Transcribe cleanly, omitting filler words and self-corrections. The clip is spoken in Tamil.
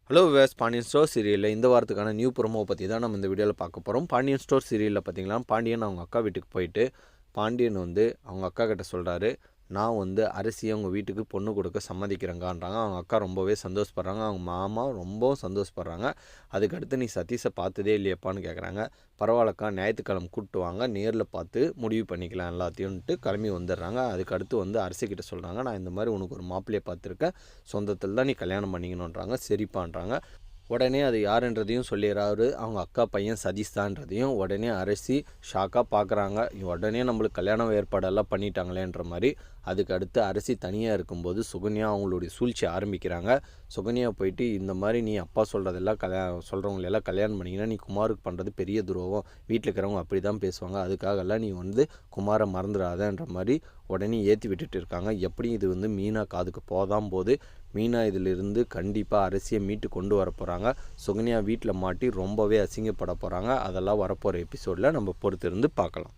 ஹலோ விவர்ஸ், பாண்டியன் ஸ்டோர் சீரியலில் இந்த வாரத்துக்கான நியூ ப்ரோமோவை பற்றி தான் நம்ம இந்த வீடியோவில் பார்க்க போகிறோம். பாண்டியன் ஸ்டோர் சீரியலில் பார்த்தீங்கன்னா, பாண்டியன் அவங்க அக்கா வீட்டுக்கு போயிட்டு பாண்டியன் அவங்க அக்கா கிட்ட சொல்கிறாரு, நான் அரசியை உங்கள் வீட்டுக்கு பொண்ணு கொடுக்க சம்மதிக்கிறேங்கான்றாங்க. அவங்க அக்கா ரொம்பவே சந்தோஷப்படுறாங்க. அவங்க மாமா ரொம்பவும் சந்தோஷப்படுறாங்க. அதுக்கடுத்து நீ சதீஷை பார்த்ததே இல்லையப்பான்னு கேட்குறாங்க. பரவாயில்லக்கா, ஞாயிற்றுக்கிழமை கூப்பிட்டு வாங்க, நேரில் பார்த்து முடிவு பண்ணிக்கலாம் எல்லாத்தையும்ன்ட்டு கிளம்பி வந்துடுறாங்க. அதுக்கடுத்து அரசிக்கிட்ட சொல்கிறாங்க, நான் இந்த மாதிரி உனக்கு ஒரு மாப்பிள்ளையை பார்த்துருக்கேன், சொந்தத்தில் தான் நீ கல்யாணம் பண்ணிக்கணுன்றாங்க. சரிப்பான்றாங்க. உடனே அது யாருன்றதையும் சொல்லிடுறாரு. அவங்க அக்கா பையன் சதீஷ் தான்றதையும் உடனே அரசி ஷாக்காக பார்க்குறாங்க. உடனே நம்மளுக்கு கல்யாணம் ஏற்பாடெல்லாம் பண்ணிட்டாங்களேன்ற மாதிரி. அதுக்கு அடுத்து அரசி தனியாக இருக்கும்போது சுகன்யா அவங்களுடைய சூழ்ச்சி ஆரம்பிக்கிறாங்க. சுகன்யா போயிட்டு, இந்த மாதிரி நீ அப்பா சொல்கிறதெல்லாம் சொல்கிறவங்களெல்லாம் கல்யாணம் பண்ணிங்கன்னா நீ குமாருக்கு பண்ணுறது பெரிய துரோகம், வீட்டில் இருக்கிறவங்க அப்படி தான் பேசுவாங்க, அதுக்காகலாம் நீ குமாரை மறந்துடாதன்ற மாதிரி உடனே ஏற்றி விட்டுட்டு இருக்காங்க. எப்படி இது மீனா காதுக்கு போதான் போது மீனா இதிலிருந்து கண்டிப்பாக அரசியை மீட்டு கொண்டு வர போகிறாங்க. சுகன்யா வீட்டில் மாட்டி ரொம்பவே அசிங்கப்பட போகிறாங்க. அதெல்லாம் வரப்போகிற எபிசோடில் நம்ம பொறுத்திருந்து பார்க்கலாம்.